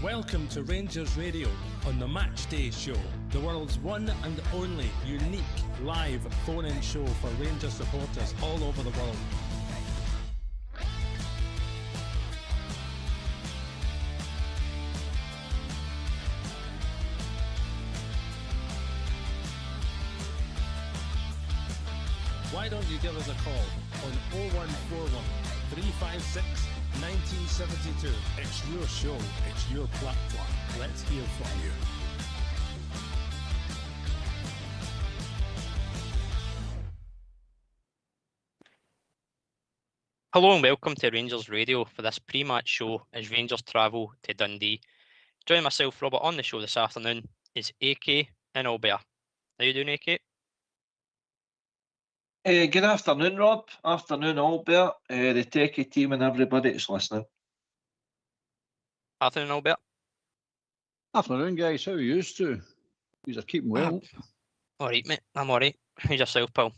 Welcome to Rangers Radio on the Matchday show, the world's one and only unique live phone-in show for Rangers supporters all over the world. Why don't you give us a call on 0141 356 1972. It's your show, it's your platform. Let's hear from you. Hello and welcome to Rangers Radio for this pre-match show as Rangers travel to Dundee. Joining myself, Robert, on the show this afternoon is AK in Albert. How you doing, AK? Good afternoon, Rob. Afternoon, Albert. The techie team and everybody that's listening. Afternoon, Albert. Afternoon, guys. How are you used to? You're keeping well. All right, mate. I'm all right. How's yourself, pal?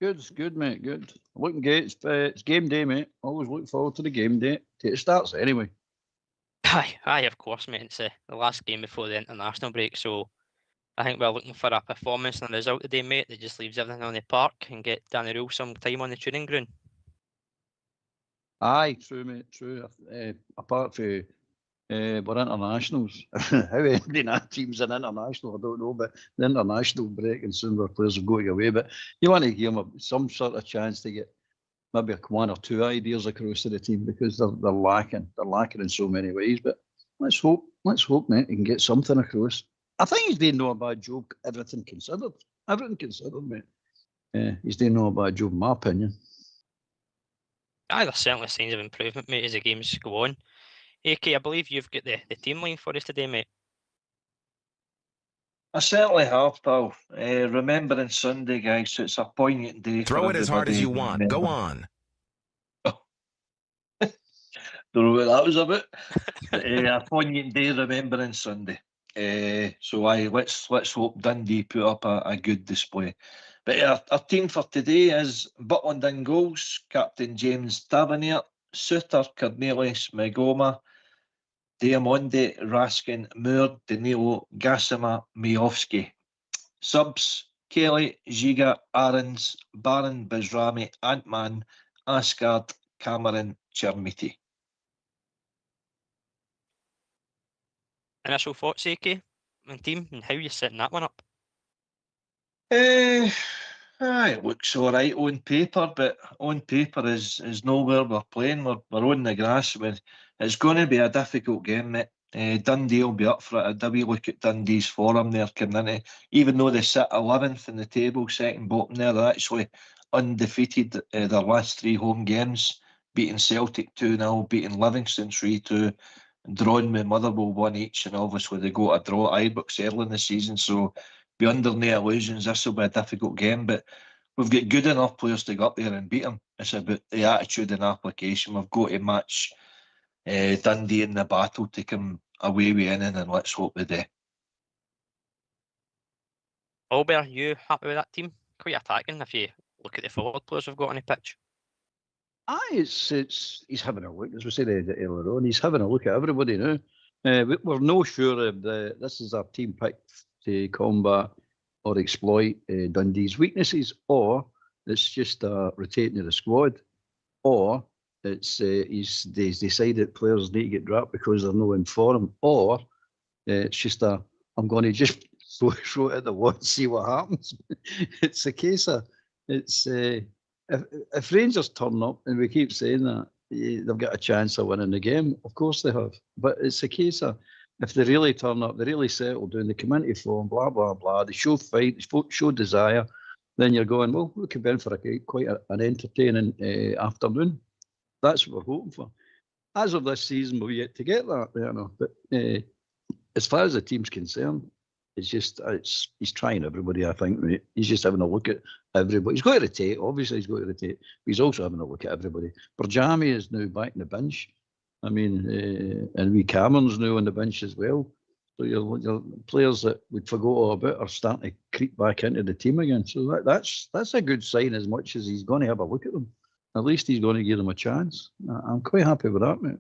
Good, mate. Good. Looking good. It's game day, mate. Always look forward to the game day. It starts anyway. Aye, of course, mate. It's the last game before the international break, so I think we're looking for a performance and a result today, mate, that just leaves everything on the park and get Danny Rule some time on the training ground. Aye, true, mate. True. Apart from we're internationals. How many teams in international, I don't know, but the international break and soon our players are going away. But you want to give them some sort of chance to get maybe one or two ideas across to the team because they're lacking. They're lacking in so many ways. But let's hope, mate, he can get something across. I think he's doing no bad job, everything considered. Everything considered, mate. He's doing no bad job, in my opinion. Aye, there's certainly signs of improvement, mate, as the games go on. AK, I believe you've got the team line for us today, mate. I certainly have, pal. Remembering Sunday, guys, so it's a poignant day. Throw it as hard as you want. Go on. Don't know what that was about. A poignant day remembering Sunday. So let's hope Dundee put up a good display. But our team for today is Butland in goals, Captain James Tavernier, Suter, Cornelius, Megoma, Diamonde, Raskin, Moore, Danilo, Gassima, Miovski. Subs, Kelly, Giga, Aarons, Baron, Bizrami, Antman, Asgard, Cameron, Chermiti. Initial thoughts, AK, on team and how you're setting that one up? It looks all right on paper, but on paper is nowhere we're playing. We're on the grass. It's going to be a difficult game, mate. Dundee will be up for it. A wee look at Dundee's form there coming into, even though they sit 11th in the table, second bottom there, they're actually undefeated their last three home games, beating Celtic 2-0, beating Livingston 3-2, drawn with Motherwell 1 each, and obviously they got a draw at Ibrox early in the season, so be under no illusions this will be a difficult game, but we've got good enough players to go up there and beat them. It's about the attitude and application. We've got to match Dundee in the battle to come away with winning, and let's hope they do. Albert, you happy with that team? Quite attacking if you look at the forward players we've got on the pitch. Aye, he's having a look, as we said earlier on, he's having a look at everybody now. We're no sure if this is our team picked to combat or exploit Dundee's weaknesses, or it's just a rotating of the squad, or it's he's decided players need to get dropped because they're no in form, or it's just I'm going to just throw it at the wall and see what happens. It's a case of if Rangers turn up, and we keep saying that, they've got a chance of winning the game. Of course they have. But it's a case of if they really turn up, they really settle down, they come into form, blah, blah, blah, they show fight, they show desire, then you're going, well, we could be in for quite an entertaining afternoon. That's what we're hoping for. As of this season, we're yet to get that, you know. But as far as the team's concerned, he's trying everybody, I think, mate. He's just having a look at everybody. He's got to rotate, obviously he's got to rotate, but he's also having a look at everybody. Berjami is now back in the bench. I mean, and we Cameron's now on the bench as well. So your players that we'd forgot all about are starting to creep back into the team again. So that's a good sign, as much as he's going to have a look at them. At least he's going to give them a chance. I'm quite happy with that, mate.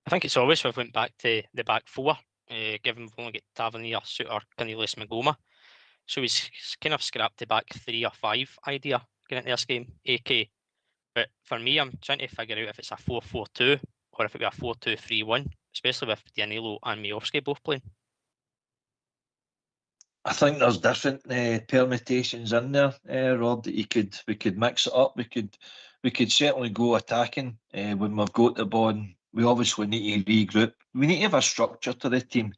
I think it's obvious we've went back to the back four, given we've only got Tavernier, Suter, Cornelius, Magoma. So he's kind of scrapped the back 3 or 5 idea going into this game, AK. But for me, I'm trying to figure out if it's a 4-4-2 or if it be a 4-2-3-1, especially with Danilo and Miovski both playing. I think there's different permutations in there, Rob, that we could mix it up. We could certainly go attacking when we've got the ball. We obviously need to regroup. We need to have a structure to the team,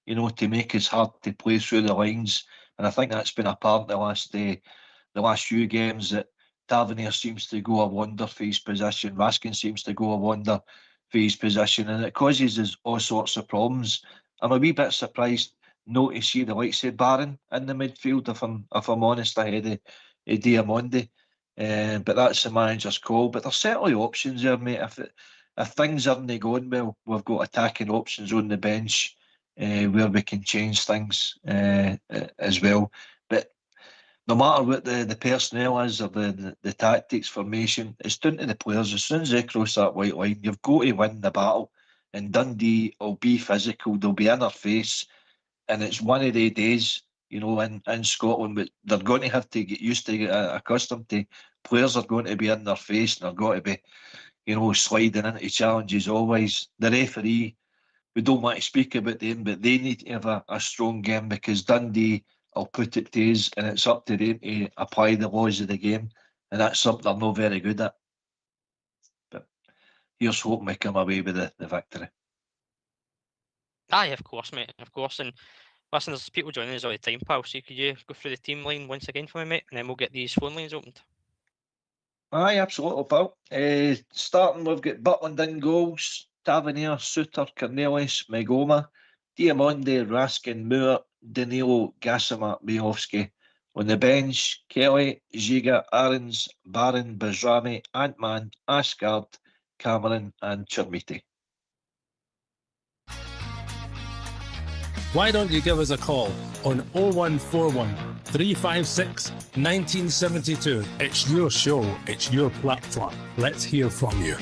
to make us hard to play through the lines. And I think that's been apparent the last few games, that Tavernier seems to go a wonder for his position. Raskin seems to go a wonder for his position, and it causes us all sorts of problems. I'm a wee bit surprised not to see the likes of Barron in the midfield, if I'm honest, ahead of Diamondi. But that's the manager's call. But there's certainly options there, mate. If things aren't going well, we've got attacking options on the bench where we can change things as well. But no matter what the personnel is or the tactics, formation, it's down to the players. As soon as they cross that white line, you've got to win the battle. And Dundee will be physical. They'll be in our face. And it's one of the days, in Scotland, but they're going to have to get used to, get accustomed to. Players are going to be in their face, and they're going to be, sliding into challenges always. The referee, we don't want to speak about them, but they need to have a strong game, because Dundee will put it to us, and it's up to them to apply the laws of the game, and that's something they're not very good at. But here's hoping we come away with the victory. Aye, of course, mate, of course. And listen, there's people joining us all the time, pal. So could you go through the team line once again for me, mate, and then we'll get these phone lines opened. Aye, absolutely, pal. Starting, we've got Butland in goals, Tavernier, Suter, Cornelius, Magoma, Diamondi, Raskin, Moore, Danilo, Gassama, Miovski. On the bench, Kelly, Giga, Aarons, Barron, Bajrami, Antman, Ashgard, Cameron and Chermiti. Why don't you give us a call on 0141 356 1972? It's your show, it's your platform. Let's hear from you.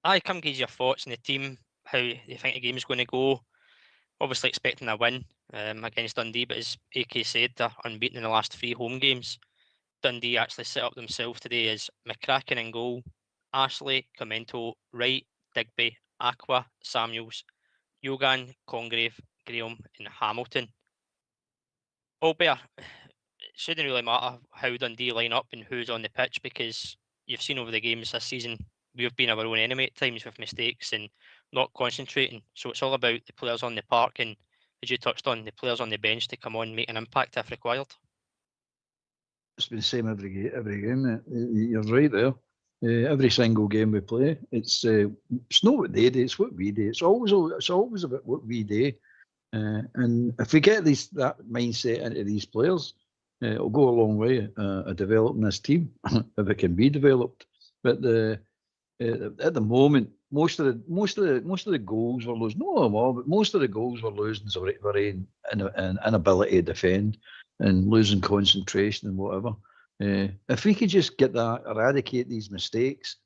Aye, come give your thoughts on the team, how you think the game's going to go. Obviously expecting a win against Dundee, but as AK said, they're unbeaten in the last 3 home games. Dundee actually set up themselves today as McCracken in goal, Ashley, Comento, Wright, Digby, Aqua, Samuels, Yogan, Congreve, Graham and Hamilton. Albeit, it shouldn't really matter how Dundee line up and who's on the pitch, because you've seen over the games this season, we've been our own enemy at times with mistakes and not concentrating. So it's all about the players on the park and, as you touched on, the players on the bench to come on and make an impact if required. It's been the same every game, mate. You're right there. Every single game we play, it's not what they do, it's what we do. It's always about what we do. And if we get that mindset into these players, it'll go a long way of developing this team if it can be developed. But at the moment, most of the goals we're losing, not all, but most of the goals we're losing is an inability to defend and losing concentration and whatever. If we could just get that, eradicate these mistakes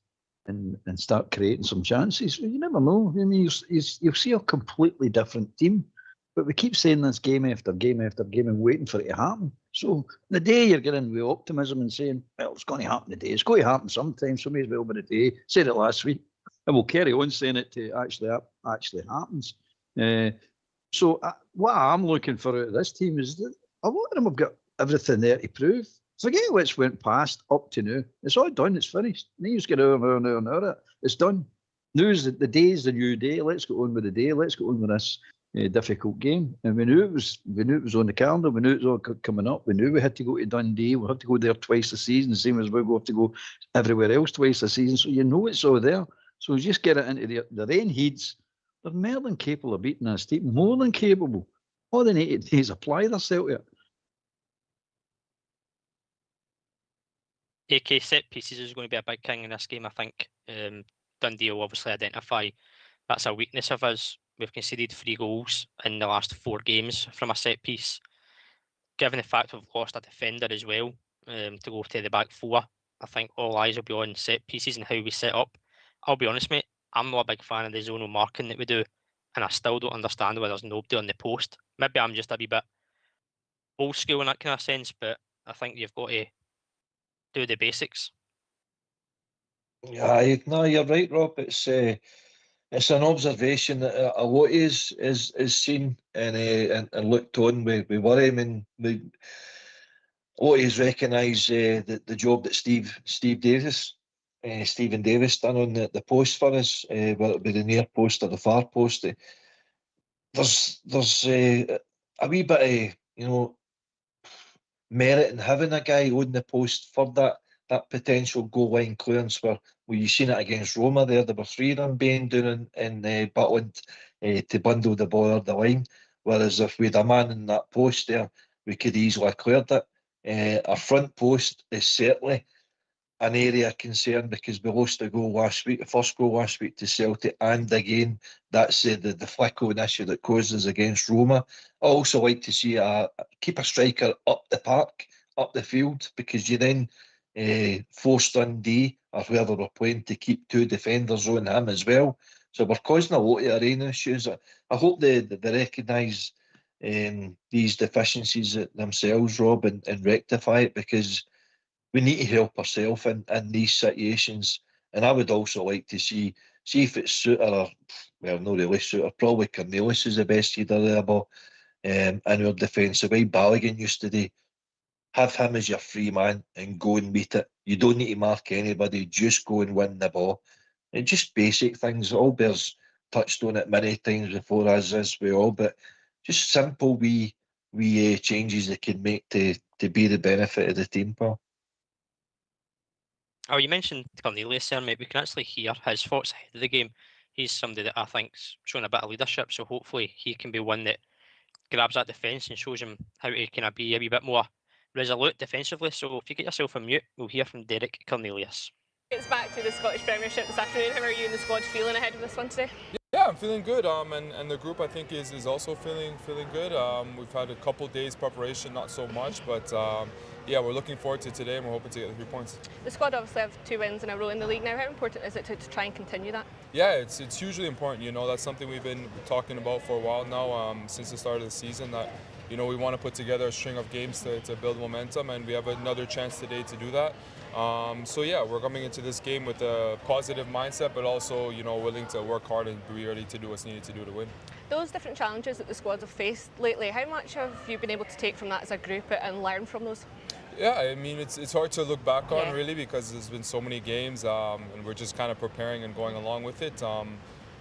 and start creating some chances, you never know. I mean, you'll see a completely different team. But we keep saying this game after game after game and waiting for it to happen. So the day you're getting with optimism and saying, well, it's going to happen today. It's going to happen sometime. So may as well be the day. Said it last week. And we'll carry on saying it to actually happens. So what I'm looking for out of this team is that a lot of them have got everything there to prove. Forget what's went past up to now. It's all done. It's finished. Now you just get over it. It's done. Now's the day's the new day. Let's go on with the day. Let's go on with this difficult game. And we knew it was on the calendar. We knew it was all coming up. We knew we had to go to Dundee. We had to go there twice a season, the same as we have to go everywhere else twice a season. So you know it's all there. So just get it into the rain heats. They're more than capable of beating this team. More than capable. All they need to do is apply themselves to it. AK set pieces is going to be a big thing in this game, I think. Dundee will obviously identify that's a weakness of us. We've conceded 3 goals in the last 4 games from a set piece. Given the fact we've lost a defender as well to go to the back 4, I think all eyes will be on set pieces and how we set up. I'll be honest, mate, I'm not a big fan of the zonal marking that we do, and I still don't understand why there's nobody on the post. Maybe I'm just a wee bit old school in that kind of sense, but I think you've got to do the basics. Aye, no, you're right, Rob. It's an observation that a lot is seen and looked on with worry. I mean, a lot is recognise the job that Stephen Davis done on the post for us, whether it be the near post or the far post. There's a wee bit of merit in having a guy on the post for that potential goal line clearance where you seen it against Roma there. There were 3 of them being doing in Butland to bundle the ball over the line. Whereas if we had a man in that post there, we could easily have cleared it. Our front post is certainly an area of concern because we lost the goal last week, the first goal last week to Celtic, and again, that's the flickering issue that causes against Roma. I also like to see keep a striker up the park, up the field, because you then force Dundee or whoever we're playing to keep 2 defenders on him as well. So we're causing a lot of arena issues. I hope they recognise these deficiencies themselves, Rob, and rectify it, because we need to help ourselves in these situations. And I would also like to see if it's Suter or, well, not really Suter, probably Cornelius is the best header there, but in our defence, the way Balogun used to do, have him as your free man and go and meet it. You don't need to mark anybody, just go and win the ball. And just basic things. All Bears touched on it many times before, as we all, but just simple wee changes they can make to be the benefit of the team, pal. Oh, you mentioned Cornelius there, mate. We can actually hear his thoughts ahead of the game. He's somebody that I think's shown a bit of leadership, so hopefully he can be one that grabs that defence and shows him how to kind of be a wee bit more resolute defensively. So if you get yourself a mute, we'll hear from Derek Cornelius. It's back to the Scottish Premiership this afternoon. How are you and the squad feeling ahead of this one today? Yeah, I'm feeling good, and the group I think is also feeling good. We've had a couple days preparation, not so much, but yeah, we're looking forward to today, and we're hoping to get the 3 points. The squad obviously have 2 wins in a row in the league now. How important is it to try and continue that? Yeah, it's hugely important. You know, that's something we've been talking about for a while now, since the start of the season, that we want to put together a string of games to build momentum, and we have another chance today to do that. So yeah, we're coming into this game with a positive mindset, but also willing to work hard and be ready to do what's needed to do to win. Those different challenges that the squads have faced lately, how much have you been able to take from that as a group and learn from those? Yeah, I mean, it's hard to look back on really, because there's been so many games, and we're just kind of preparing and going along with it.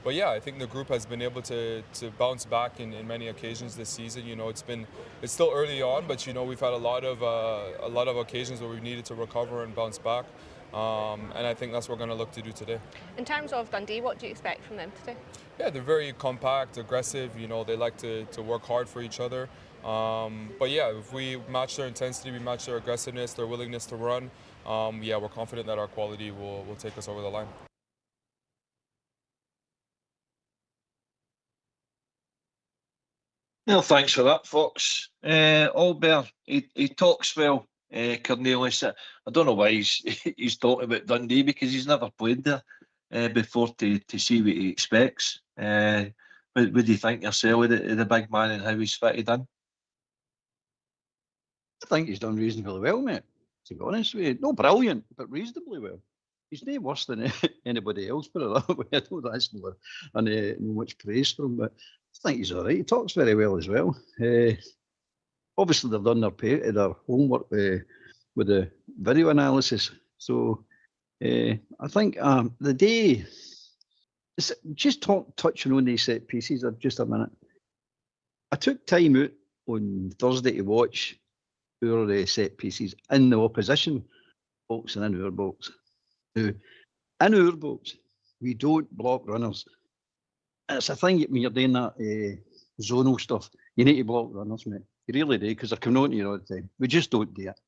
But yeah, I think the group has been able to bounce back in many occasions this season. It's still early on, but we've had a lot of occasions where we've needed to recover and bounce back, and I think that's what we're going to look to do today. In terms of Dundee, what do you expect from them today? Yeah, they're very compact, aggressive. They like to work hard for each other. But yeah, if we match their intensity, we match their aggressiveness, their willingness to run, yeah, we're confident that our quality will take us over the line. Well, thanks for that, Fox. Albert, he talks well, Cornelius. I don't know why he's talking about Dundee, because he's never played there before to see what he expects. What do you think yourself of the big man and how he's fitted in? I think he's done reasonably well, mate, to be honest with you. Not brilliant, but reasonably well. He's no worse than anybody else, put it that way. I know that's not much praise for him, but I think he's all right. He talks very well as well. Obviously, they've done their homework with the video analysis. So I think the day, just touching on these set pieces for just a minute. I took time out on Thursday to watch our set pieces in the opposition box and in our box. Now, in our box, we don't block runners. It's a thing when you're doing that zonal stuff. You need to block runners, mate. You really do, because they're coming on to you all the time. We just don't do it.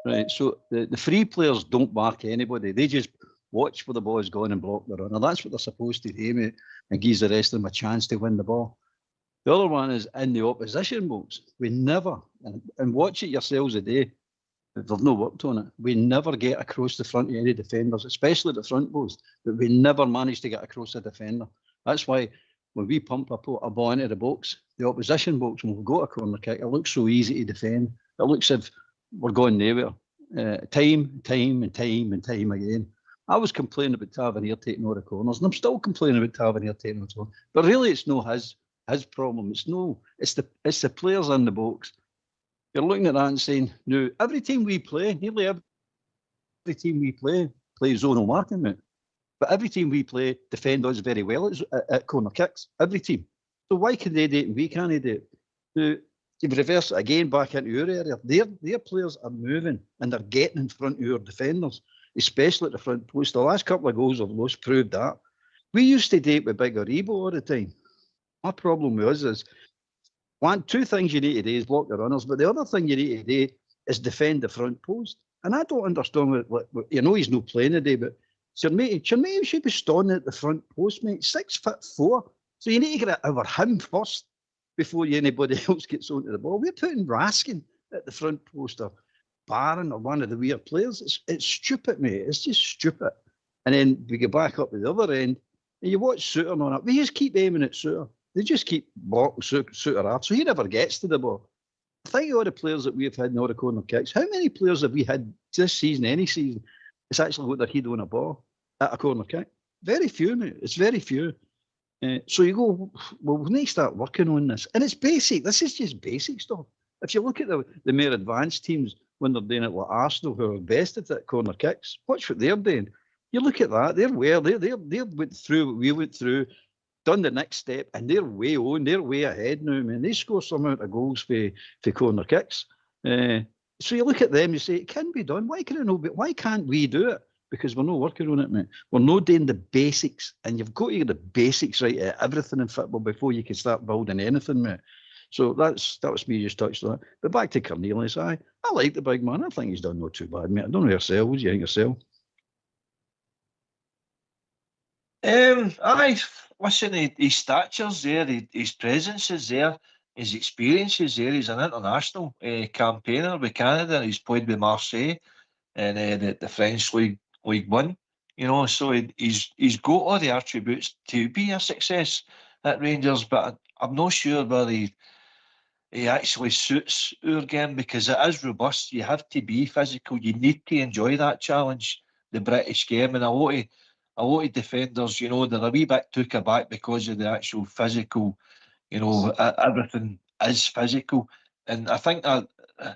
Right, so the free players don't mark anybody. They just watch where the ball is going and block the runner. That's what they're supposed to do, mate, and gives the rest of them a chance to win the ball. The other one is in the opposition box. We never, and watch it yourselves a day, They've not worked on it. We never get across the front of any defenders, especially the front post, but we never manage to get across the defender. That's why when we pump a ball into the box, the opposition box, when we've got a corner kick, it looks so easy to defend. It looks as if we're going nowhere. Time again. I was complaining about Tavernier taking all the corners, and I'm still complaining about Tavernier taking all the corners. But really, it's no his problem. It's the players in the box. You're looking at that and saying, no, every team we play, nearly every team we play zonal marking, mate. But every team we play defend us very well at corner kicks. Every team. So why can they do it and we can't do it? Now, to reverse it again back into your area, their players are moving and they're getting in front of your defenders, especially at the front post. The last couple of goals of lost proved that. We used to do it with Big Aribo all the time. My problem with us is, two things you need to do is block the runners, but the other thing you need to do is defend the front post. And I don't understand he's not playing today, but Chermate should be standing at the front post, mate. 6'4". So you need to get it over him first before anybody else gets onto the ball. We're putting Raskin at the front post or Barron or one of the weird players. It's stupid, mate. It's just stupid. And then we go back up to the other end and you watch Suter on it. We just keep aiming at Suter. They just keep blocking Suter off, so he never gets to the ball. Think of all the players that we've had in all the corner kicks. How many players have we had this season, any season, that's actually got their head on a ball at a corner kick? Very few, mate. It's very few. So you go, well, we need to start working on this. And it's basic. This is just basic stuff. If you look at the more advanced teams, when they're doing it like Arsenal, who are best at that corner kicks, watch what they're doing. You look at that, they went through what we went through, done the next step, and they're way on, they're way ahead now, man. They score some amount of goals for corner kicks. So you look at them, you say, it can be done. Why can it not be? Why can't we do it? Because we're not working on it, mate. We're not doing the basics, and you've got to get the basics right at everything in football before you can start building anything, mate. So that was me just touched on that. But back to Cornelius, I like the big man. I think he's done not too bad, mate. I don't know yourself. What do you think yourself? Listen, his stature's there, his presence is there, his experience is there. He's an international campaigner with Canada. He's played with Marseille and the French League 1. You know, so he's got all the attributes to be a success at Rangers, but I'm not sure whether he actually suits our game, because it is robust. You have to be physical. You need to enjoy that challenge, the British game, and a lot of defenders, you know, they're a wee bit took aback because of the actual physical, you know, everything is physical. And I think that, can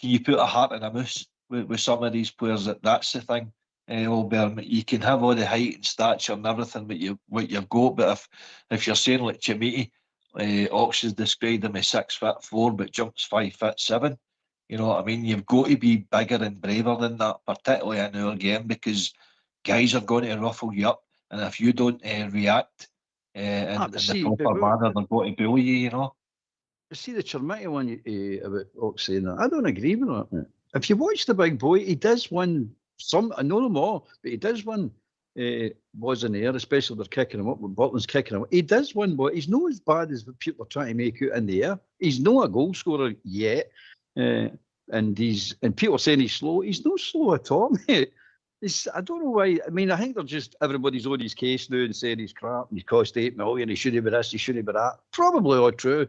you put a heart in a moose with some of these players? That's the thing, Albert. You can have all the height and stature and everything what you've got, but if you're saying like Chimiti, Ox's described him as 6'4", but jumps 5'7". You know what I mean? You've got to be bigger and braver than that, particularly in our game, because guys are going to ruffle you up, and if you don't react in the proper manner, they're going to bully you, you know. See the Chermiti one about Ox saying that, I don't agree with that, mate. If you watch the big boy, he does win some, I know them all, but he does win balls in the air, especially if they're kicking him up, when Butland's kicking him up. He does win, but he's not as bad as what people are trying to make out in the air. He's not a goal scorer yet, and people are saying he's slow. He's not slow at all, mate. I don't know why. I mean, I think they're just, everybody's on his case now and saying he's crap, and he's cost $8 million, he shouldn't be this, he shouldn't be that. Probably all true,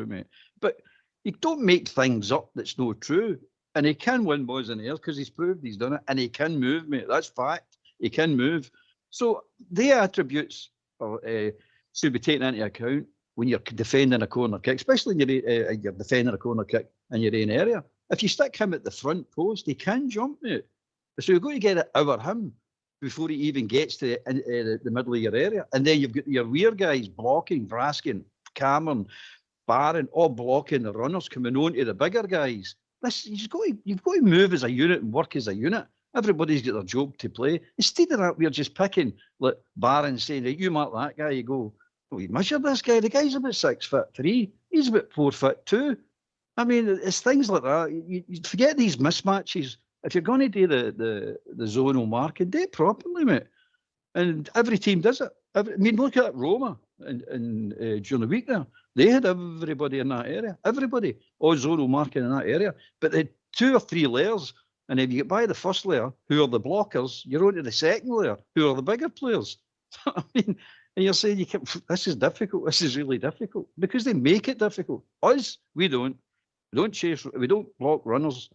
mate. But you don't make things up that's not true. And he can win balls in the air because he's proved he's done it, and he can move, mate. That's fact. He can move. So the attributes should be taken into account when you're defending a corner kick, especially when you're defending a corner kick in your own area. If you stick him at the front post, he can jump, mate. So you're going to get it over him before he even gets to the middle of your area. And then you've got your rear guys blocking, Raskin, Cameron, Barron, all blocking the runners coming on to the bigger guys. Listen, you've got to move as a unit and work as a unit. Everybody's got their job to play. Instead of that, we're just picking, like Barron saying, hey, you mark that guy, you go, oh, you measure this guy, the guy's about 6'3", he's about 4'2". I mean, it's things like that. You forget these mismatches. If you're going to do the zonal marking, do it properly, mate. And every team does it. I mean, look at Roma and during the week there. They had everybody in that area. Everybody. All zonal marking in that area. But 2 or 3 layers, and if you get by the first layer, who are the blockers, you're on to the second layer, who are the bigger players. I mean, and you're saying, this is difficult, this is really difficult, because they make it difficult. Us, we don't. We don't chase, we don't block runners,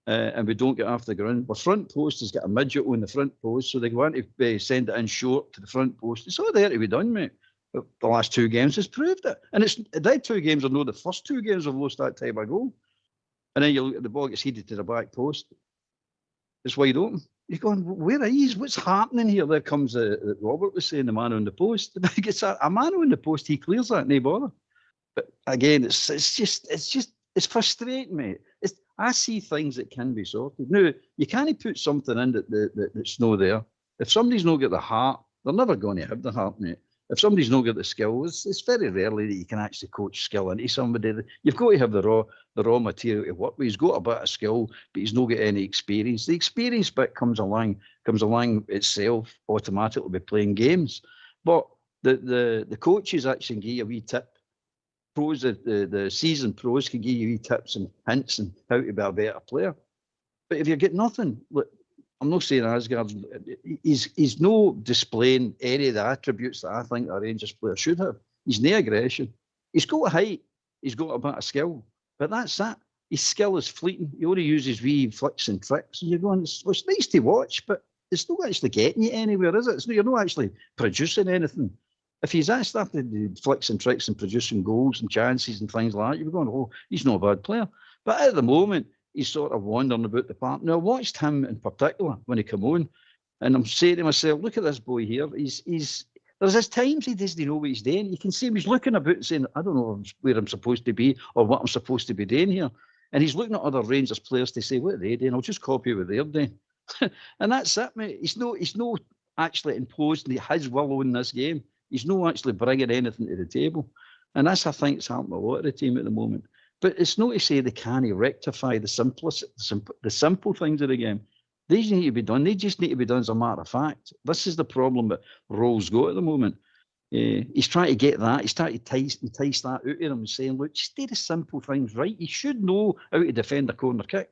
and we don't get after the ground. Our front post has got a midget on the front post, so they want to send it in short to the front post. It's all there to be done, mate. But the last 2 games has proved it. And it's that 2 games are no the first 2 games have lost that type of goal. And then you look at the ball gets headed to the back post. It's wide open. You're going, where are he? What's happening here? There comes Robert was saying, the man on the post. He gets a man on the post, he clears that, no bother. But again, it's frustrating, mate. I see things that can be sorted. Now, you can't put something in that's no there. If somebody's not got the heart, they're never going to have the heart, mate. If somebody's not got the skill, it's very rarely that you can actually coach skill into somebody. You've got to have the raw material to work with. He's got a bit of skill, but he's not got any experience. The experience bit comes along itself automatically by playing games. But the coaches actually give you a wee tip. Pros, the seasoned pros can give you wee tips and hints on how to be a better player. But if you get nothing, look, I'm not saying Asgard, he's no displaying any of the attributes that I think a Rangers player should have. He's no aggression. He's got a height. He's got a bit of skill. But that's it. His skill is fleeting. He only uses wee flicks and tricks. And you're going, it's nice to watch, but it's not actually getting you anywhere, is it? You're not actually producing anything. If he's started to do flicks and tricks and producing goals and chances and things like that, you're going, oh, he's not a bad player. But at the moment, he's sort of wandering about the park. Now, I watched him in particular when he came on, and I'm saying to myself, look at this boy here. There's his times he doesn't know what he's doing. You can see him, he's looking about and saying, I don't know where I'm supposed to be or what I'm supposed to be doing here. And he's looking at other Rangers players to say, what are they doing? I'll just copy what they're doing. And that's it, mate. He's not actually imposing his will on this game. He's not actually bringing anything to the table. And that's, I think, it's happening a lot of the team at the moment. But it's not to say they can't rectify the simple things of the game. These need to be done. They just need to be done as a matter of fact. This is the problem that Rolls got at the moment. He's trying to get that. He's trying to entice that out of him and saying, look, just do the simple things right. You should know how to defend a corner kick.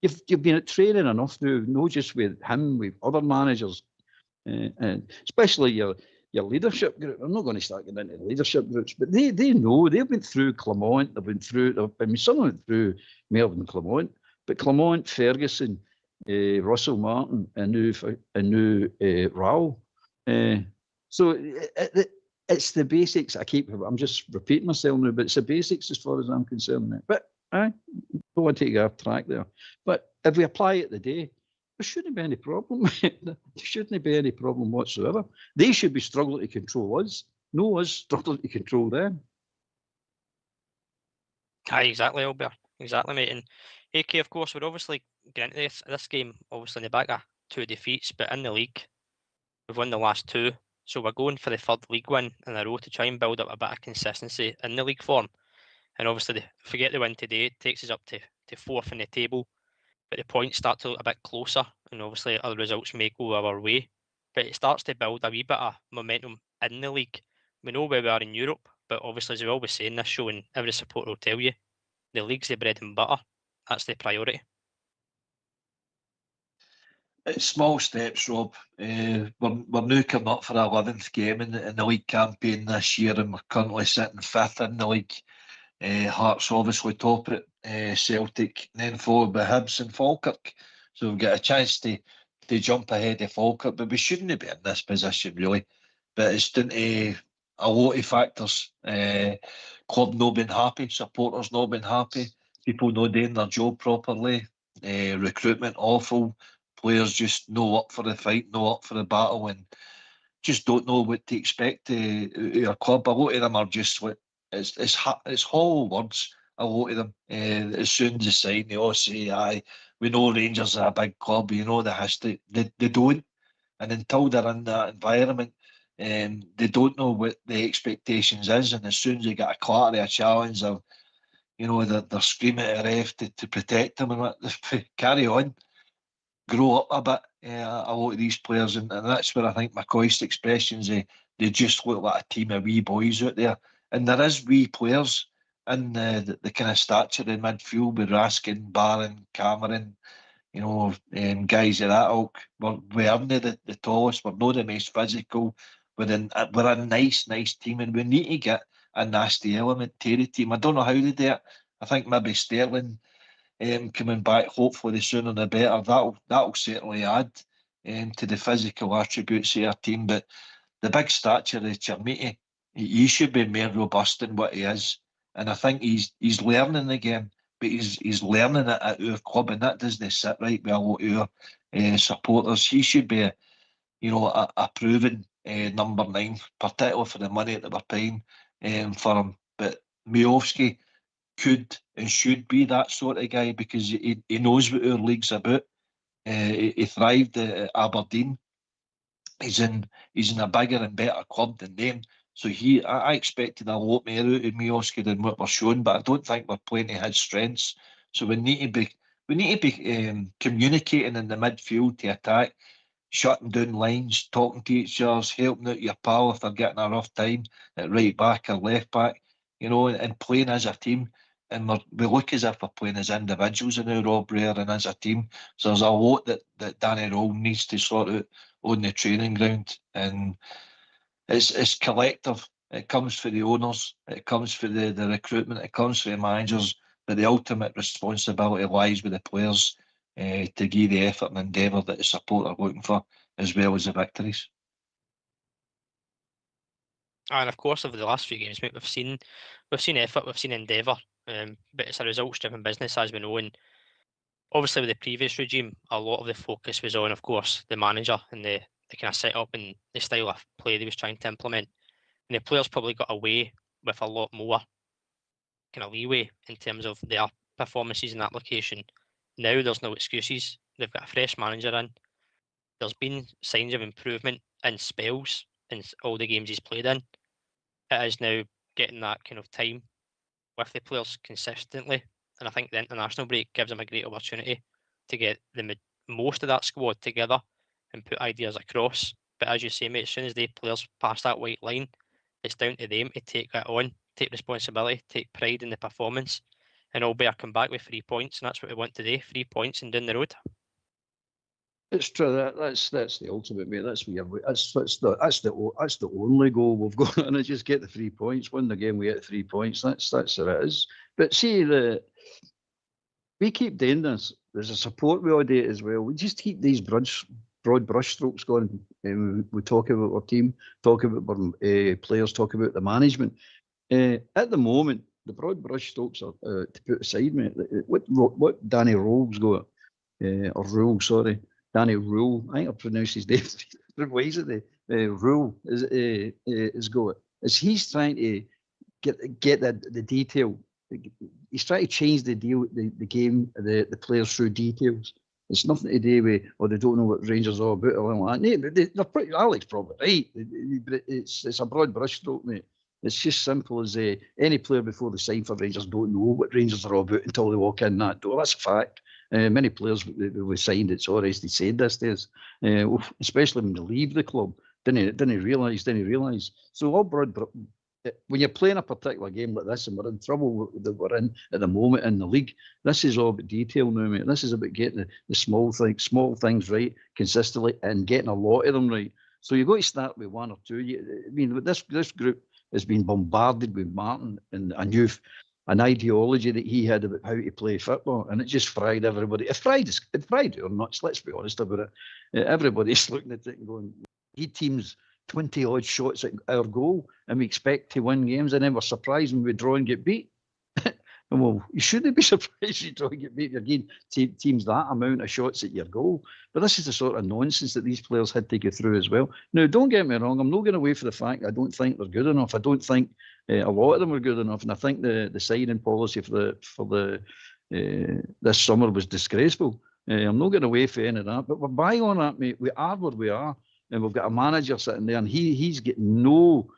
You've been at training enough now, not just with him, with other managers, and especially your leadership group. I'm not going to start getting into leadership groups, but they know. They've been through Clement. Some went through Melvin Clement, but Clement, Ferguson, Russell Martin, and now Raul. So it's the basics. I'm just repeating myself now, but it's the basics as far as I'm concerned. But I don't want to take off track there. But if we apply it today, there shouldn't be any problem. There shouldn't be any problem whatsoever. They should be struggling to control us, no us struggling to control them. Aye, exactly, Albert. Exactly, mate. And AK, of course, we're obviously getting into this game, obviously in the back of 2 defeats, but in the league, we've won the last 2. So we're going for the 3rd league win in a row to try and build up a bit of consistency in the league form. And obviously, if we get the win today, it takes us up to 4th in the table. But the points start to look a bit closer, and obviously other results may go our way. But it starts to build a wee bit of momentum in the league. We know where we are in Europe, but obviously, as we always say in this show, and every supporter will tell you, the league's the bread and butter. That's the priority. It's small steps, Rob. We're now coming up for our 11th game in the league campaign this year, and we're currently sitting 5th in the league. Hearts obviously top it, Celtic, then followed by Hibs and Falkirk. So we've got a chance to jump ahead of Falkirk, but we shouldn't be in this position really. But it's down to a lot of factors. Club not being happy, supporters not being happy, people not doing their job properly, recruitment awful, players just no up for the fight, no up for the battle, and just don't know what to expect out of your club. A lot of them are just like, it's hollow words, a lot of them. As soon as they sign, they all say, aye, we know Rangers are a big club, you know the history. They don't. And until they're in that environment, they don't know what the expectations is. And as soon as they get a clarity, a challenge, of, you know, they're screaming at a ref to protect them and carry on, grow up a bit. A lot of these players, and that's where I think McCoist's expressions, they just look like a team of wee boys out there. And there is wee players in the kind of stature in midfield with Raskin, Barron, Cameron, guys of that ilk. We're not the tallest, we're not the most physical. We're a nice team, and we need to get a nasty element to the team. I don't know how they do it. I think maybe Sterling coming back, hopefully the sooner the better. That'll certainly add to the physical attributes of our team. But the big stature of Chermiti, he should be more robust than what he is. And I think he's learning the game, but he's learning it at our club, and that doesn't sit right with a lot of our supporters. He should be a proven number 9, particularly for the money that we're paying for him. But Miovski could and should be that sort of guy, because he knows what our league's about. He thrived at Aberdeen. He's in a bigger and better club than them. So I expected a lot more out of Miovski than what we're showing, but I don't think we're playing to his strengths. So we need to be communicating in the midfield to attack, shutting down lines, talking to each other, helping out your pal if they're getting a rough time at right back or left back, and playing as a team. And we look as if we're playing as individuals in our Rob Rare and as a team. So there's a lot that Danny Rowe needs to sort out on the training ground. And it's collective. It comes for the owners, it comes for the recruitment, it comes for the managers, but the ultimate responsibility lies with the players to give the effort and endeavour that the support are looking for, as well as the victories. And of course, over the last few games, mate, we've seen effort, we've seen endeavour, but it's a results-driven business, as we know. And obviously, with the previous regime, a lot of the focus was on, of course, the manager and the kind of setup and the style of play they was trying to implement. And the players probably got away with a lot more kind of leeway in terms of their performances in that location. Now there's no excuses. They've got a fresh manager in. There's been signs of improvement in spells in all the games he's played in. It is now getting that kind of time with the players consistently. And I think the international break gives them a great opportunity to get the most of that squad together and put ideas across. But as you say, mate, as soon as the players pass that white line, it's down to them to take that on, take responsibility, take pride in the performance, and all better come back with 3 points. And that's what we want today, 3 points and down the road. It's true. That's the ultimate, mate. That's the only goal we've got, and it's just get the 3 points, win the game, we get 3 points. That's what it is. But see, we keep doing this. There's a support we all do it as well. We just keep these broad brushstrokes going. We talk about our team, talk about our players, talk about the management. At the moment, the broad brushstrokes are to put aside, mate. What Danny Rowe's got, or Rule, sorry. Danny Rule, I think I pronounced his name different ways of the Rule is got. Is he's trying to get the detail. He's trying to change the game, the players through details. It's nothing to do with, they don't know what Rangers are about or anything like that. They're pretty, Alex probably right, but it's a broad brushstroke, mate. It's just simple as any player before they sign for Rangers don't know what Rangers are all about until they walk in that door. That's a fact. Many players we signed, it's already said this days, especially when they leave the club, didn't realise. So all broad. When you're playing a particular game like this, and we're in trouble that we're in at the moment in the league, this is all about detail now, mate. This is about getting the small things right consistently and getting a lot of them right. So you've got to start with one or two. This group has been bombarded with Martin and an ideology that he had about how to play football, and it just fried everybody. It fried or nuts, let's be honest about it. Everybody's looking at it and going, he teams 20 odd shots at our goal and we expect to win games, and then we're surprised when we draw and get beat. Well, you shouldn't be surprised you draw and get beat. You're getting teams that amount of shots at your goal. But this is the sort of nonsense that these players had to go through as well. Now, don't get me wrong, I'm not going away for the fact I don't think they're good enough. I don't think a lot of them are good enough, and I think the signing policy for this summer was disgraceful. I'm not going away for any of that, but we're buying on that, mate. We are where we are. And we've got a manager sitting there, and he's getting no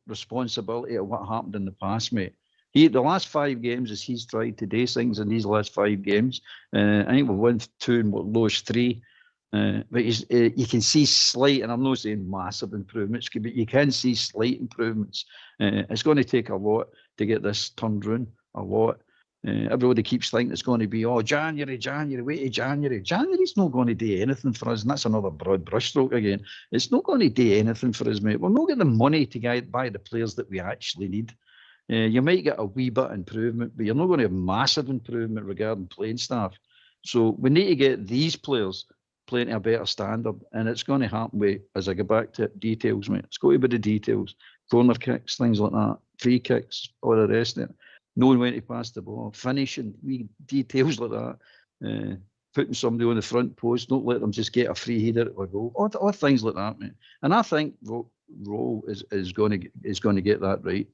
responsibility of what happened in the past, mate. The last 5 games, as he's tried to do things in these last 5 games, I think we've won 2 and we've lost 3. But you can see slight, and I'm not saying massive improvements, but you can see slight improvements. It's going to take a lot. to get this turned round or what? Everybody keeps thinking it's going to be, January, wait till January. January's not going to do anything for us, and that's another broad brushstroke again. It's not going to do anything for us, mate. We're not getting the money to buy the players that we actually need. You might get a wee bit of improvement, but you're not going to have massive improvement regarding playing staff. So we need to get these players playing to a better standard, and it's going to happen as I go back to details, mate. It's got to be the details. Corner kicks, things like that, free kicks, all the rest of it. Knowing when to pass the ball, finishing, wee details like that, putting somebody on the front post, don't let them just get a free header or goal, all things like that, mate. And I think Rowe is going to get that right.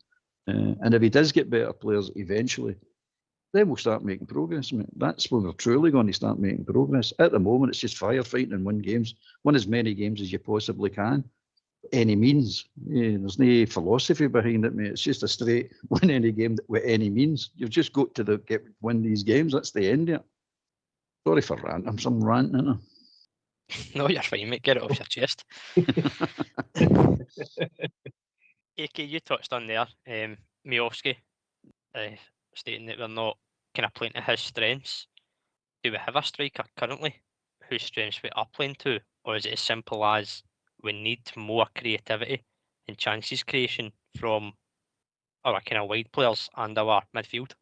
And if he does get better players eventually, then we'll start making progress, mate. That's when we're truly going to start making progress. At the moment, it's just firefighting and win as many games as you possibly can. Any means. There's no philosophy behind it, mate. It's just a straight win any game with any means. You've just got to win these games. That's the end of it. Sorry for ranting. I'm some ranting, isn't I? No, you're fine, mate. Get it off your chest. AK, you touched on there, Miovski, stating that we're not kind of playing to his strengths. Do we have a striker currently whose strengths we are playing to, or is it as simple as we need more creativity and chances creation from our kind of wide players and our midfield?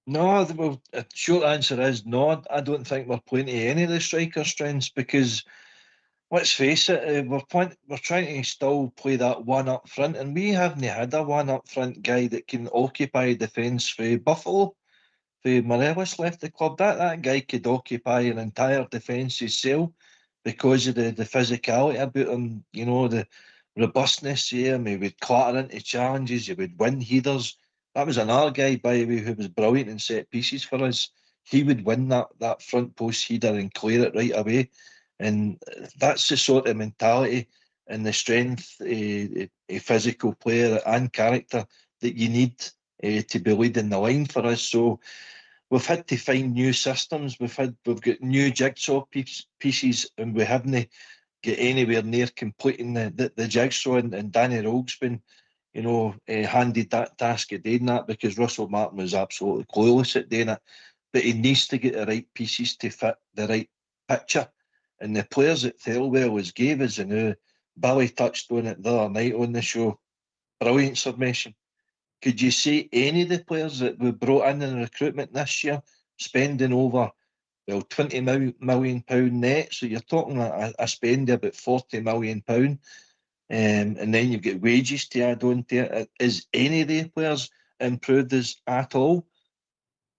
No, well, the short answer is no. I don't think we're playing to any of the striker strengths because, let's face it, we're trying to still play that one up front, and we haven't had a one up front guy that can occupy defence for Buffalo. For Morelos left the club, that guy could occupy an entire defence's cell because of the physicality about him, the robustness here. He would clatter into challenges, he would win headers. That was another guy, by the way, who was brilliant in set pieces for us. He would win that front post header and clear it right away. And that's the sort of mentality and the strength, a physical player and character that you need to be leading the line for us. So we've had to find new systems. We've got new jigsaw pieces, and we haven't get anywhere near completing the jigsaw. And Danny Rogue's been, handed that task of doing that because Russell Martin was absolutely clueless at doing it. But he needs to get the right pieces to fit the right picture. And the players that Thelwell has gave us, and Billy touched on it the other night on the show, brilliant submission. Could you see any of the players that we brought in the recruitment this year spending over, £20 million net? So you're talking a spend of about £40 million. And then you've got wages to add on to it. Is any of the players improved us at all?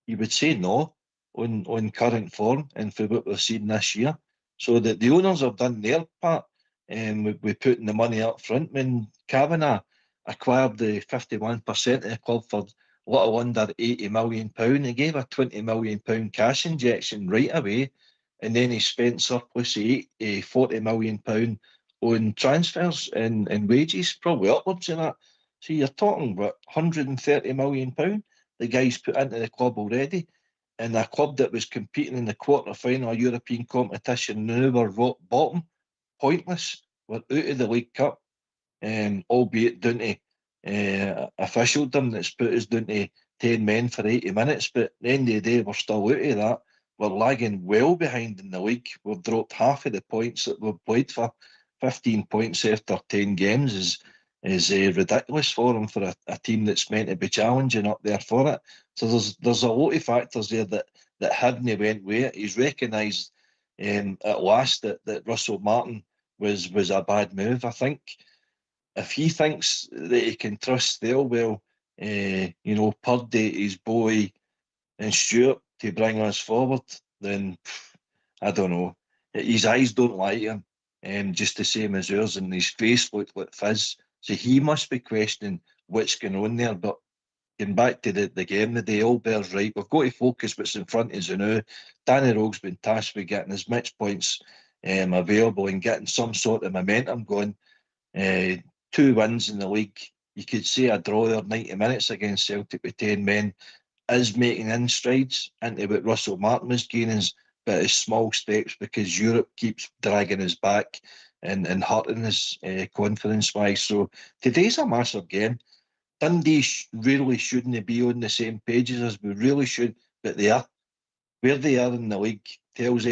You would say no on current form and for what we've seen this year. So that the owners have done their part with putting the money up front. When Kavanagh acquired the 51% of the club for a little under £80 million, he gave a £20 million cash injection right away, and then he spent surplus of £40 million on transfers and wages, probably upwards of that. So you're talking about £130 million the guy's put into the club already, and a club that was competing in the quarter-final European competition, now we're bottom, pointless. We're out of the League Cup, albeit down to officialdom that's put us down to 10 men for 80 minutes, but at the end of the day, we're still out of that. We're lagging well behind in the league. We've dropped half of the points that we've played for. 15 points after 10 games is ridiculous for him, for a team that's meant to be challenging up there for it. So there's a lot of factors there that haven't went with it. He's recognised at last that Russell Martin was a bad move. I think if he thinks that he can trust Thelwell, Purdy, his boy, and Stewart to bring us forward, then I don't know. His eyes don't like him, just the same as ours, and his face looked like fizz. So he must be questioning what's going on there. But getting back to the game today, all bears right. We've got to focus what's in front of us now. Danny Rogue's been tasked with getting as much points available and getting some sort of momentum going. 2 wins in the league. You could say a draw there 90 minutes against Celtic with 10 men is making in strides into what Russell Martin was gaining, but it's small steps because Europe keeps dragging us back and hurting us confidence-wise. So today's a massive game. Dundee really shouldn't be on the same pages as we really should, but they are. Where they are in the league tells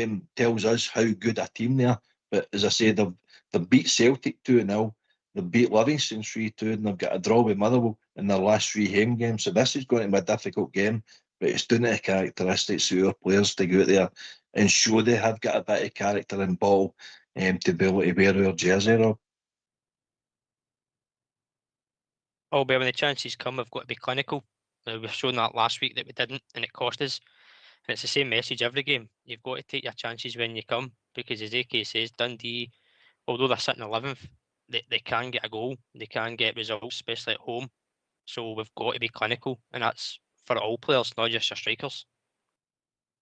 us how good a team they are. But as I said, they've beat Celtic 2-0, they've beat Livingston 3-2, and they've got a draw with Motherwell in their last 3 home games. So this is going to be a difficult game, but it's doing the characteristics of our players to go out there and show they have got a bit of character and ball to be able to wear our jersey, Rob. Oh, but when the chances come, we've got to be clinical. We've shown that last week that we didn't, and it cost us. And it's the same message every game. You've got to take your chances when you come, because as AK says, Dundee, although they're sitting 11th, they can get a goal. They can get results, especially at home. So we've got to be clinical, and that's for all players, not just your strikers.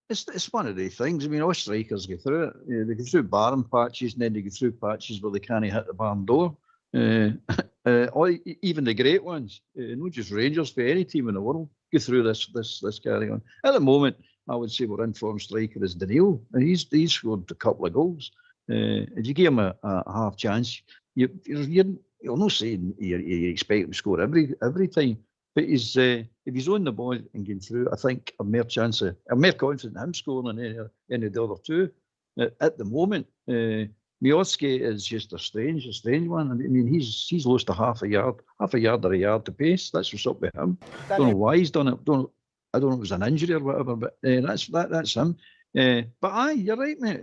It's one of the things. I mean, all strikers go through it. They go through barren patches, and then they go through patches where they can't hit the barn door. Or even the great ones, not just Rangers, but any team in the world go through this carry on. At the moment, I would say we're in form striker is Daniel, and he's scored a couple of goals. If you give him a half chance, you're not saying you expect him to score every time, but if he's on the ball and getting through, I think I'm more confident in him scoring than any of the other two. At the moment, Miotski is just a strange one. I mean, he's lost a half a yard or a yard to pace. That's what's up with him. I don't know why he's done it. I don't know if it was an injury or whatever, but that's him. But aye, you're right, mate.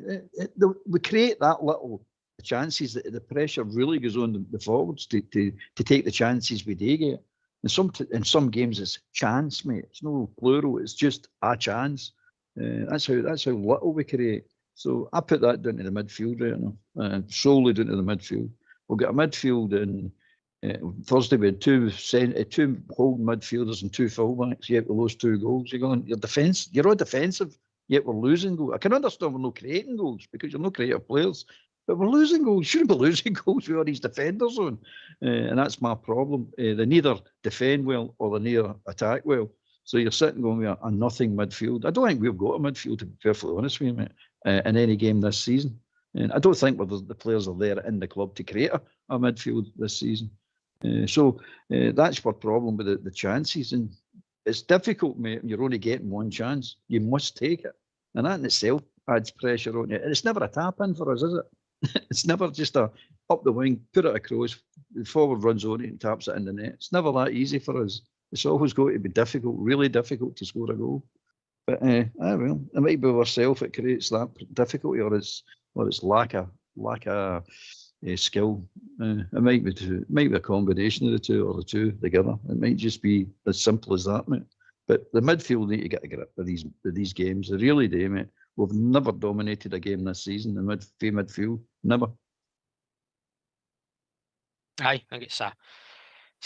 We create that little chances that the pressure really goes on the forwards to take the chances we do get. In some games it's chance, mate. It's no plural. It's just a chance. That's how little we create. So I put that down to the midfield right now, solely down to the midfield. We'll get a midfield in Thursday. We had two holding midfielders and 2 fullbacks. Yet with those 2 goals, you're all defensive. Yet we're losing goals. I can understand we're not creating goals because you're not creative players, but we're losing goals. Shouldn't be losing goals with all these defenders on, and that's my problem. They neither defend well or they neither attack well. So you're sitting going with a nothing midfield. I don't think we've got a midfield, to be perfectly honest with you, mate, in any game this season. And I don't think the players are there in the club to create a midfield this season. So that's our problem with the chances. And it's difficult, mate, when you're only getting one chance. You must take it. And that in itself adds pressure on you. And it's never a tap-in for us, is it? It's never just a up the wing, put it across, the forward runs on it and taps it in the net. It's never that easy for us. It's always going to be difficult, really difficult to score a goal. But it might be ourselves that creates that difficulty, or it's lack of skill. It might be a combination of the two, or the two together. It might just be as simple as that, mate. But the midfield need to get a grip of these games. They really do, mate. We've never dominated a game this season in midfield. Never. Aye, I think it's a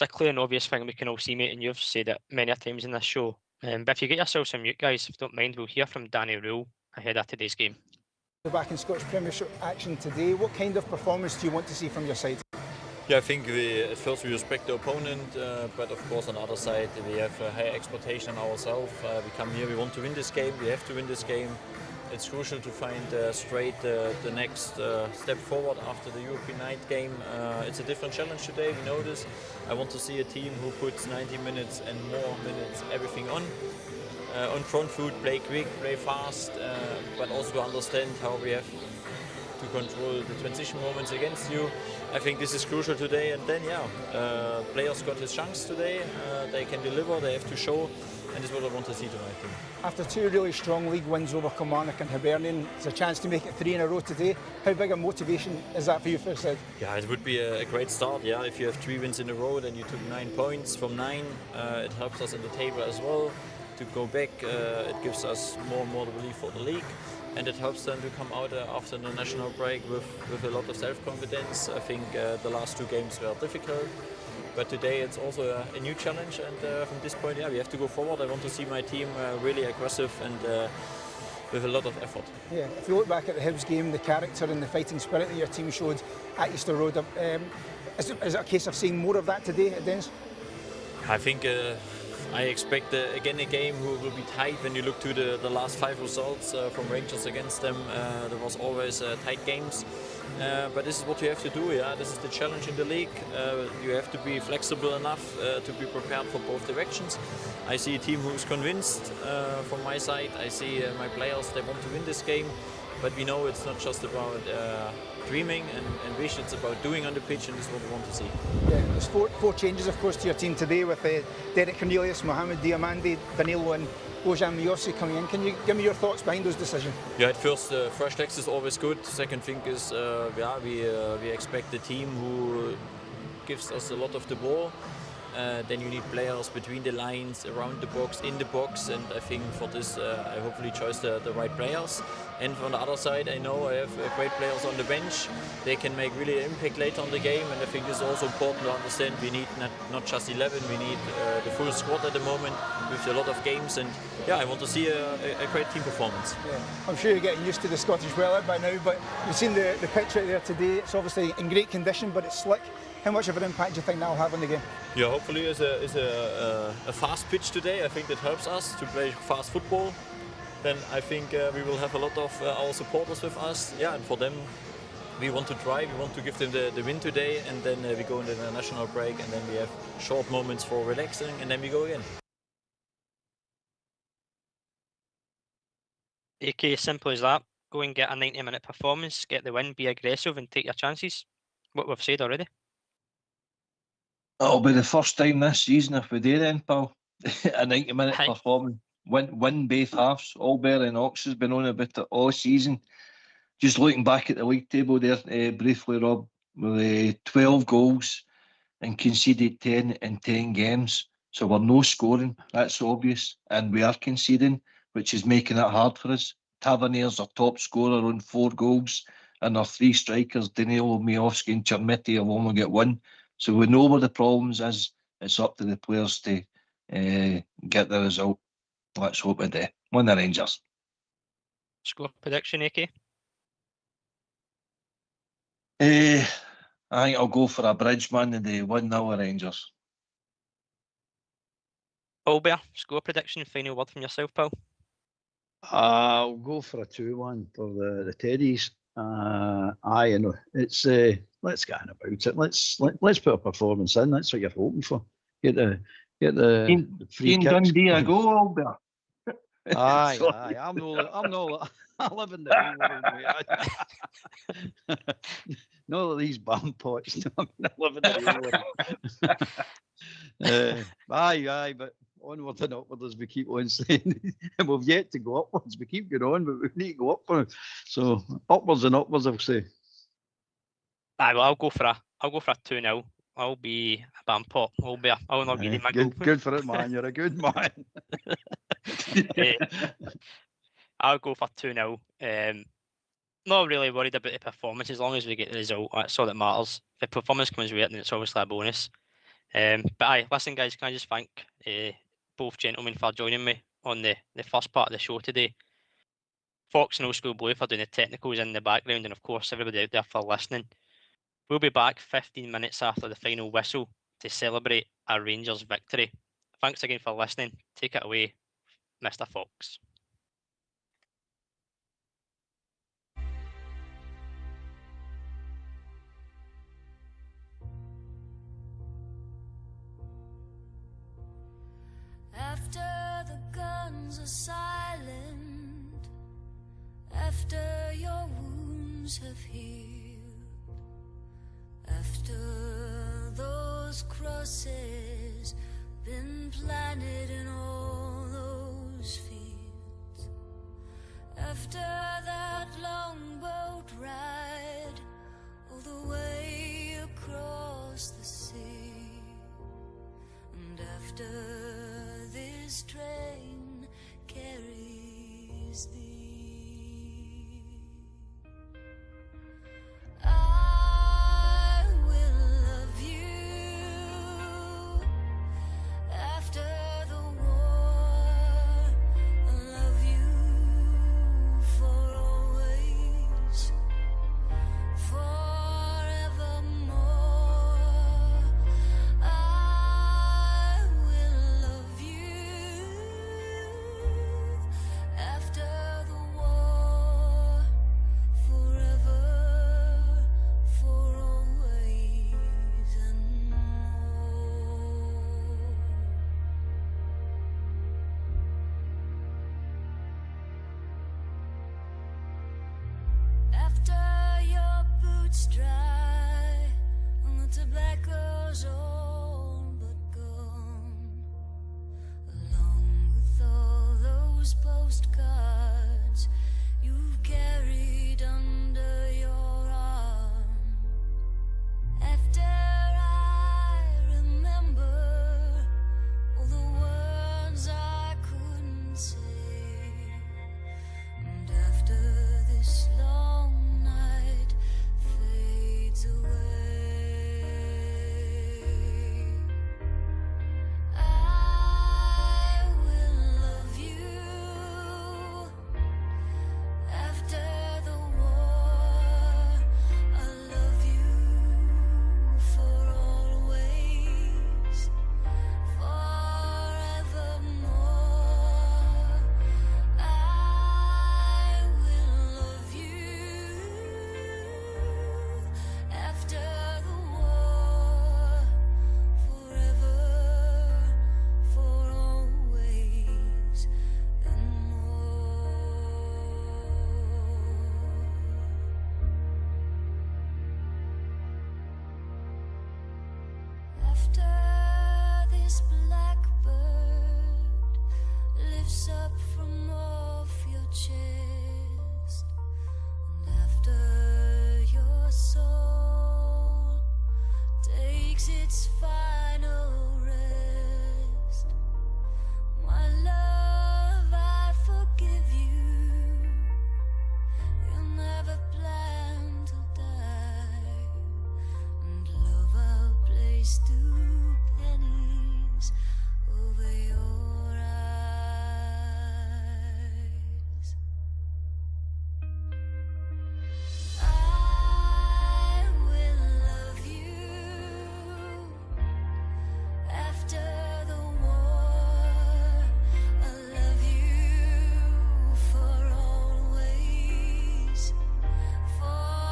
clear and obvious thing we can all see, mate, and you've said it many times in this show. But if you get yourselves some mute, guys, if you don't mind, we'll hear from Danny Rule ahead of today's game. We're back in Scottish Premiership action today. What kind of performance do you want to see from your side? Yeah, I think at first we respect the opponent, but of course on the other side we have a high expectation on ourselves. We come here, we want to win this game, we have to win this game. It's crucial to find straight the next step forward after the European night game. It's a different challenge today, we know this. I want to see a team who puts 90 minutes and more minutes, everything on front foot, play quick, play fast, but also to understand how we have to control the transition moments against you. I think this is crucial today, and then players got his chance today. They can deliver, they have to show, and this is what I want to see tonight. After 2 really strong league wins over Kilmarnock and Hibernian, it's a chance to make it 3 in a row today. How big a motivation is that for you, first said? Yeah, it would be a great start. Yeah, if you have 3 wins in a row, then you took 9 points from 9. It helps us in the table as well to go back. It gives us more and more belief for the league. And it helps them to come out after the national break with a lot of self-confidence. I think the last 2 games were difficult, but today it's also a new challenge, and from this point, we have to go forward. I want to see my team really aggressive and with a lot of effort. Yeah, if you look back at the Hibs game, the character and the fighting spirit that your team showed at Easter Road, is it a case of seeing more of that today at Dens? I think I expect again a game who will be tight. When you look to the last 5 results from Rangers against them, there was always tight games. but this is what you have to do. Yeah, this is the challenge in the league. You have to be flexible enough to be prepared for both directions. I see a team who's convinced from my side. I see my players, they want to win this game, but we know it's not just about dreaming and wish, it's about doing on the pitch, and this is what we want to see. Yeah, there's four changes, of course, to your team today with Derek Cornelius, Mohamed Diamandi, Danilo and Bojan Miossi coming in. Can you give me your thoughts behind those decisions? Yeah, at first, fresh legs is always good. Second thing is, we expect a team who gives us a lot of the ball. Then you need players between the lines, around the box, in the box, and I think for this I hopefully chose the right players. And on the other side, I know I have great players on the bench. They can make really an impact later on the game, and I think it's also important to understand we need not just 11, we need the full squad at the moment with a lot of games, and yeah, I want to see a great team performance. Yeah. I'm sure you're getting used to the Scottish weather by now, but you've seen the pitch out there today. It's obviously in great condition, but it's slick. How much of an impact do you think that'll have on the game? Yeah, hopefully it's a fast pitch today. I think that helps us to play fast football. Then I think we will have a lot of our supporters with us. Yeah, and for them, we want to try. We want to give them the win today, and then we go into the national break, and then we have short moments for relaxing, and then we go again. AK, simple as that. Go and get a 90-minute performance, get the win, be aggressive, and take your chances. What we've said already. It'll be the first time this season if we do then, pal. A 90-minute performance. Win both halves. Albury and Ox has been on about it all season. Just looking back at the league table there briefly, Rob, with 12 goals and conceded 10 in 10 games. So we're no scoring, that's obvious. And we are conceding, which is making it hard for us. Tavernier's our top scorer on 4 goals. And our 3 strikers, Danilo, Miovski and Chermiti, have only got 1. So we know where the problems is. It's up to the players to get the result. Let's hope we do. Win the Rangers. Score prediction, AK? I think I'll go for a Bridgeman and they 1-0 Rangers. Albert, score prediction, final word from yourself, pal. I'll go for a 2-1 for the Teddies. You know, it's let's get on about it. Let's put a performance in. That's what you're hoping for. Get the free kicks. Dundee a go, Albert. Aye. I'm no. I live in the real world, mate. None of these bum pots. I live in the real world. Aye, but onward and upward, as we keep on saying. And we've yet to go upwards. We keep going on, but we need to go upwards. So upwards and upwards, I'll say. Aye, well, I'll go for a 2-0. I'll be a bam pot. I'll not be my goal. Good for it, man. You're a good man. I'll go for 2-0. Not really worried about the performance as long as we get the result. That's all that matters. If the performance comes with it, then it's obviously a bonus. But aye, listen, guys, can I just thank both gentlemen for joining me on the first part of the show today. Fox and Old School Blue for doing the technicals in the background, and of course everybody out there for listening. We'll be back 15 minutes after the final whistle to celebrate our Rangers victory. Thanks again for listening. Take it away, Mr. Fox. After the guns are silent, after your wounds have healed, after those crosses been planted in all those fields, after that longboat ride all the way across the sea, and after this train carries thee, I will love you after the war. I'll love you for always, forevermore. I will love you after the After your boots dry and the tobacco's all but gone, along with all those postcards you've carried under your arm. After I remember all the words I couldn't say, and after this long night fades away, I will love you after the war. I love you for always, forevermore. I will love you after the war, forever, for always, and more. After this blackbird lifts up from off your chest, and after your soul takes its final rest, my love, I forgive you. You never planned to die, and love, I'll place 2 pennies over your eyes. I will love you after the war. I love you for always, forevermore.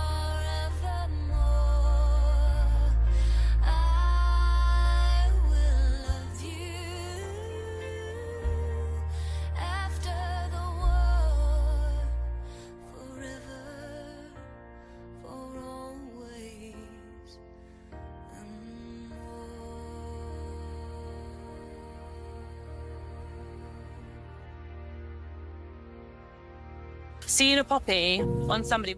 I will love you after the war, forever, for always, and more. Seeing a puppy on somebody